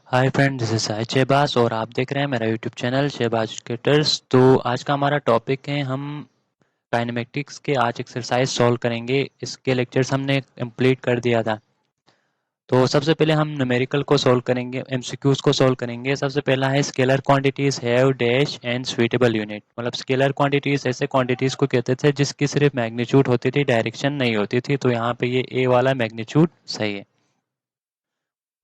Hi friend, this is Sahid Shahbaz और आप देख रहे हैं मेरा यूट्यूब चैनल शहबाज एजुकेटर्स। तो आज का हमारा टॉपिक है, हम काइनेमेटिक्स के आज एक्सरसाइज सॉल्व करेंगे। इसके लेक्चर्स हमने कंप्लीट कर दिया था। तो सबसे पहले हम न्यूमेरिकल को सॉल्व करेंगे, एमसीक्यूज को सॉल्व करेंगे। सबसे पहला है scalar quantities have dash and suitable unit. मतलब स्केलर क्वांटिटीज ऐसे क्वांटिटीज को कहते थे जिसकी सिर्फ मैग्नीट्यूड होती थी, डायरेक्शन नहीं होती थी। तो यहाँ पे ये ए वाला मैग्नीट्यूड सही है।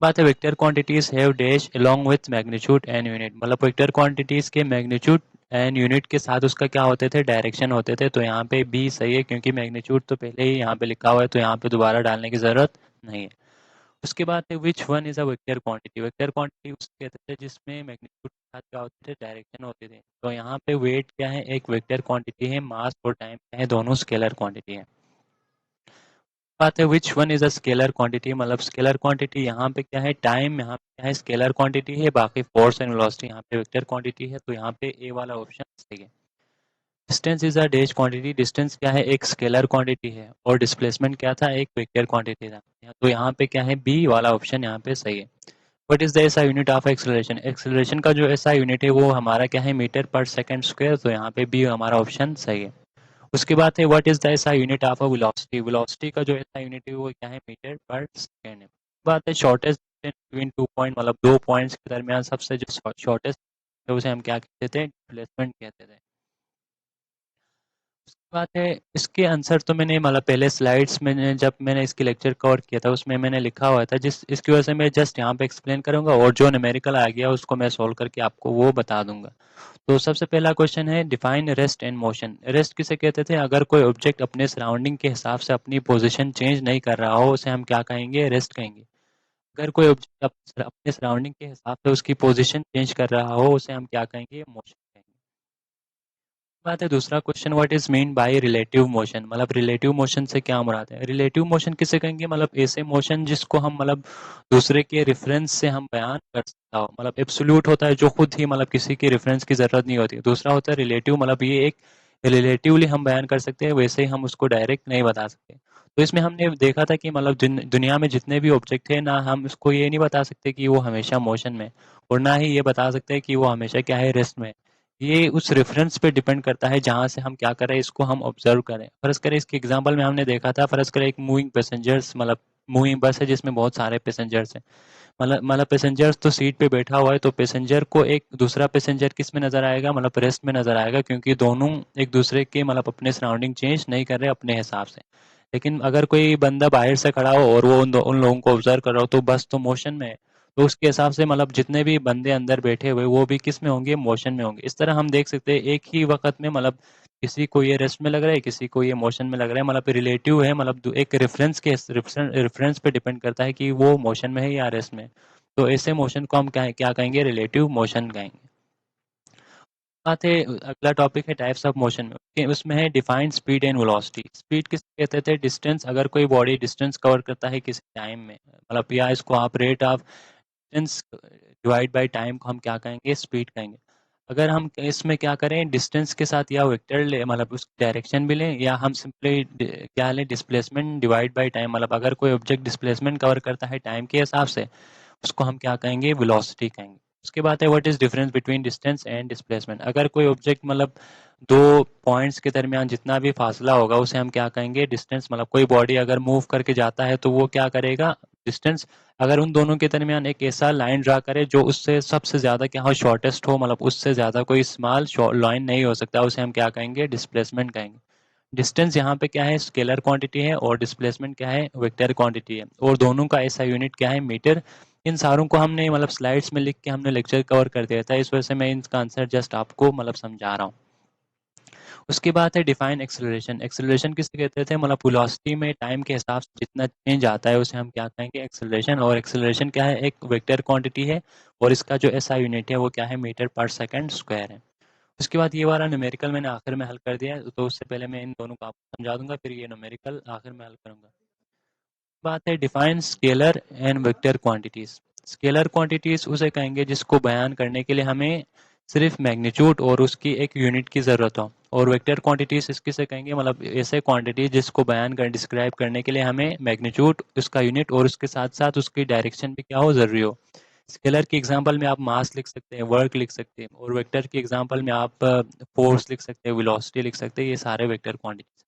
बात है vector quantities have dash along with magnitude and unit. मतलब वेक्टर क्वांटिटीज के मैग्नीट्यूड एंड यूनिट के साथ उसका क्या होते थे, डायरेक्शन होते थे। तो यहाँ पे बी सही है क्योंकि मैग्नीट्यूड तो पहले ही यहाँ पे लिखा हुआ है, तो यहाँ पे दोबारा डालने की जरूरत नहीं है। उसके बाद है which one is a vector quantity. Vector quantity उसको कहते थे जिसमें मैग्नीट्यूड के साथ क्या होते थे, डायरेक्शन होते थे। तो यहाँ पे वेट क्या है, एक वेक्टर क्वांटिटी है। मास और टाइम क्या है, दोनों स्केलर क्वांटिटी है। बात है which one is a scalar quantity. मतलब स्केलर क्वांटिटी यहाँ पे क्या है, टाइम यहाँ पे क्या है, स्केलर क्वांटिटी है। बाकी फोर्स एंड वेलोसिटी यहाँ पे वेक्टर क्वांटिटी है। तो यहाँ पे ए वाला ऑप्शन सही है। Distance is a dash quantity. Distance क्या है, एक स्केलर क्वांटिटी है। और डिस्प्लेसमेंट क्या था, एक वेक्टर क्वांटिटी था। तो यहाँ पे क्या है, बी वाला ऑप्शन यहाँ पे सही है। What is the SI unit of acceleration. Acceleration का जो एसआई यूनिट है वो हमारा क्या है, मीटर पर सेकंड स्क्वायर। तो यहाँ पे बी हमारा ऑप्शन सही है। उसके बाद है what is the SI unit of a velocity. Velocity का जो एसआई यूनिट है वो क्या है, मीटर पर सेकंड है। बात है shortest distance between two point. मतलब दो पॉइंट्स के दरमियान सबसे जो शॉर्टेस्ट है उसे हम क्या कहते थे, डिस्प्लेसमेंट कहते थे। उसके बाद है इसके आंसर तो मैंने मतलब पहले स्लाइड्स में जब मैंने इसके लेक्चर कवर किया था उसमें मैंने लिखा हुआ था, जिस इसकी वजह से मैं जस्ट यहाँ पे एक्सप्लेन करूंगा और जो न्यूमेरिकल आ गया उसको मैं सॉल्व करके आपको वो बता दूंगा। तो सबसे पहला क्वेश्चन है define rest and motion. Rest किसे कहते थे, अगर कोई ऑब्जेक्ट अपने सराउंडिंग के हिसाब से अपनी पोजीशन चेंज नहीं कर रहा हो उसे हम क्या कहेंगे, रेस्ट कहेंगे। अगर कोई ऑब्जेक्ट अपने सराउंडिंग के हिसाब से उसकी पोजीशन चेंज कर रहा हो उसे हम क्या कहेंगे, मोशन कहेंगे। बात है दूसरा question, what is mean by relative motion. मतलब रिलेटिव मोशन से क्या मुराद है। रिलेटिव मोशन किसे कहेंगे, मतलब ऐसे मोशन जिसको हम मतलब दूसरे के रेफरेंस से हम बयान कर सकता हो। मतलब एब्सोल्यूट होता है जो खुद ही मतलब किसी की रेफरेंस की जरूरत नहीं होती। दूसरा होता है रिलेटिव, मतलब ये एक रिलेटिवली हम बयान कर सकते हैं, वैसे ही हम उसको डायरेक्ट नहीं बता सकते। तो इसमें हमने देखा था कि मतलब दुनिया में जितने भी ऑब्जेक्ट है ना, हम उसको ये नहीं बता सकते कि वो हमेशा मोशन में, और ना ही ये बता सकते हैं कि वो हमेशा क्या है, रेस्ट में। ये उस रेफरेंस पे डिपेंड करता है जहाँ से हम क्या करें, इसको हम ऑब्जर्व करें। फर्ज करें इसके एग्जांपल में हमने देखा था, फर्ज करें एक मूविंग पैसेंजर्स, मतलब मूविंग बस है जिसमें बहुत सारे पैसेंजर्स हैं। मतलब पैसेंजर्स तो सीट पे बैठा हुआ है, तो पैसेंजर को एक दूसरा पैसेंजर किस में नजर आएगा, मतलब रेस्ट में नजर आएगा, क्योंकि दोनों एक दूसरे के मतलब अपने सराउंडिंग चेंज नहीं कर रहे अपने हिसाब से। लेकिन अगर कोई बंदा बाहर से खड़ा हो और वो उन लोगों को ऑब्जर्व कर रहा हो तो बस तो मोशन में है। तो उसके हिसाब से मतलब जितने भी बंदे अंदर बैठे हुए वो भी किस में होंगे, मोशन में होंगे। इस तरह हम देख सकते हैं एक ही वक्त में मतलब किसी को ये रेस्ट में लग रहा है, किसी को ये मोशन में लग रहा है। मतलब रिलेटिव है, मतलब एक रेफरेंस के रेफरेंस पे डिपेंड करता है कि वो मोशन में है या रेस्ट में। तो ऐसे मोशन को हम क्या कहेंगे, रिलेटिव मोशन कहेंगे। बात है अगला टॉपिक है टाइप्स ऑफ मोशन में। उसमें है defined speed and velocity. Speed किस कहते थे, डिस्टेंस, अगर कोई बॉडी डिस्टेंस कवर करता है किसी टाइम में, मतलब या इसको आप rate of distance divide by time को हम क्या कहेंगे, स्पीड कहेंगे। अगर हम इसमें क्या करें, डिस्टेंस के साथ या वेक्टर ले, मतलब उसकी डायरेक्शन भी लें, या हम सिंपली क्या लें, डिस्प्लेसमेंट डिवाइड बाय टाइम। मतलब अगर कोई ऑब्जेक्ट डिस्प्लेसमेंट कवर करता है टाइम के हिसाब से उसको हम क्या कहेंगे, वेलोसिटी कहेंगे। उसके बाद है what is difference between distance and displacement. अगर कोई ऑब्जेक्ट मतलब दो पॉइंट्स के दरमियान जितना भी फासला होगा उसे हम क्या कहेंगे, डिस्टेंस। मतलब कोई बॉडी अगर मूव करके जाता है तो वो क्या करेगा, डिस्टेंस। अगर उन दोनों के दरमियान एक ऐसा लाइन ड्रा करे जो उससे सबसे ज्यादा क्या हो, शॉर्टेस्ट हो, मतलब उससे ज्यादा कोई स्मॉल लाइन नहीं हो सकता, उसे हम क्या कहेंगे, डिस्प्लेसमेंट कहेंगे। डिस्टेंस यहाँ पे क्या है, स्केलर क्वांटिटी है, और डिस्प्लेसमेंट क्या है, वेक्टर क्वांटिटी है, और दोनों का ऐसा यूनिट क्या है, मीटर। इन सारों को हमने मतलब स्लाइड्स में लिख के हमने लेक्चर कवर कर दिया था, इस वजह से मैं इनका आंसर जस्ट आपको मतलब समझा रहा हूँ। उसके बाद है डिफाइन एक्सेलरेशन। एक्सेलरेशन किसे कहते थे, मतलब वेलोसिटी में टाइम के हिसाब से जितना चेंज आता है उसे हम क्या कहेंगे, एक्सेलरेशन। और एक्सेलरेशन क्या है, एक वेक्टर क्वांटिटी है, और इसका जो एसआई यूनिट है वो क्या है, मीटर पर सेकंड स्क्वायर है। उसके बाद ये वाला न्यूमेरिकल मैंने आखिर में हल कर दिया है, तो उससे पहले मैं इन दोनों को आपको समझा दूंगा, फिर ये न्यूमेरिकल आखिर में हल करूंगा। बात है define scalar and vector quantities. Scalar quantities उसे कहेंगे जिसको बयान करने के लिए हमें सिर्फ मैग्नीट्यूड और उसकी एक यूनिट की जरूरत हो। और वेक्टर क्वांटिटीज इसकी से कहेंगे मतलब ऐसे क्वांटिटी जिसको बयान कर डिस्क्राइब करने के लिए हमें मैग्नीट्यूड, उसका यूनिट और उसके साथ साथ उसकी डायरेक्शन भी क्या हो, जरूरी हो। स्केलर की एग्जांपल में आप मास लिख सकते हैं, वर्क लिख सकते हैं, और वेक्टर की एग्जांपल में आप फोर्स लिख सकते हैं, वेलोसिटी लिख सकते हैं। ये सारे वेक्टर क्वांटिटीज।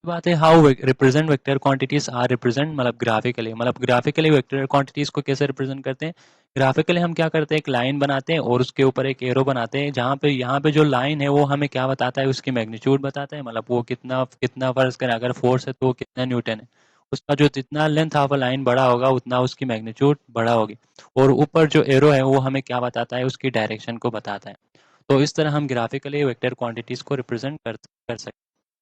बात है how represent vector quantities are represent, मतलब ग्राफिकली वेक्टर क्वांटिटीज को कैसे रिप्रेजेंट करते हैं। ग्राफिकली हम क्या करते हैं, एक लाइन बनाते हैं और उसके ऊपर एक एरो बनाते हैं, जहाँ पे यहाँ पे जो लाइन है वो हमें क्या बताता है, उसकी मैग्नीट्यूड बताता है, मतलब वो कितना कितना फर्ज करें, अगर फोर्स है तो वो कितना न्यूटन है, उसका जो जितना लेंथ ऑफ लाइन बड़ा होगा उतना उसकी मैग्नीट्यूड बड़ा होगी। और ऊपर जो एरो है वो हमें क्या बताता है, उसकी डायरेक्शन को बताता है। तो इस तरह हम ग्राफिकली वेक्टर क्वांटिटीज को रिप्रेजेंट कर सकते हैं।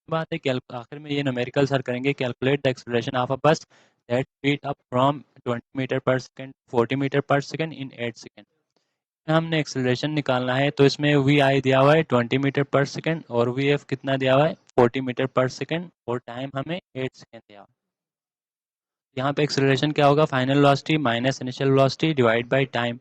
बात है कि आखिर में ये न्यूमेरिकल सर करेंगे, calculate the acceleration of a bus that speed up from 20 metre per second 40 metre per second in 8 second. हमने एक्सेलरेशन निकालना है, तो इसमें वी आई दिया हुआ है 20 मीटर पर सेकंड, और वी एफ कितना दिया हुआ है 40 मीटर पर सेकंड, और टाइम हमें 8 सेकंड दिया हुआ है। यहाँ पे एक्सेलरेशन क्या होगा, final velocity minus initial velocity divide by time.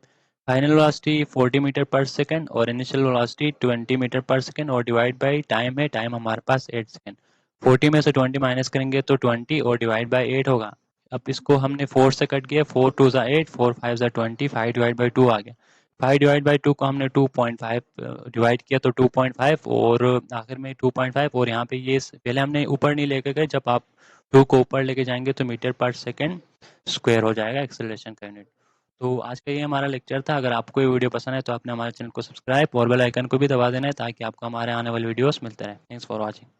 Final velocity 40 metre per second और initial velocity 20 metre per second, और डिवाइड बाय टाइम है, टाइम हमारे पास 8 सेकंड। 40 में से 20 माइनस करेंगे तो 20, और डिवाइड बाय 8 होगा। अब इसको हमने 4 से कट किया, 4 टू ज़ा 8, 4 5 ज़ा 20, 5 डिवाइड बाई 2 आ गया। 5 डिवाइड बाई 2 को हमने 2.5 डिवाइड किया तो 2.5, और आखिर में 2.5, और यहाँ पे ये पहले हमने ऊपर नहीं लेके गए, जब आप 2 को ऊपर लेके जाएंगे तो मीटर पर सेकंड स्क्वायर हो जाएगा एक्सेलरेशन का यूनिट। तो आज का ये हमारा लेक्चर था। अगर आपको ये वीडियो पसंद है तो आपने हमारे चैनल को सब्सक्राइब और बेल आइकन को भी दबा देना है, ताकि आपको हमारे आने वाले वीडियोस मिलते रहे। Thanks for watching.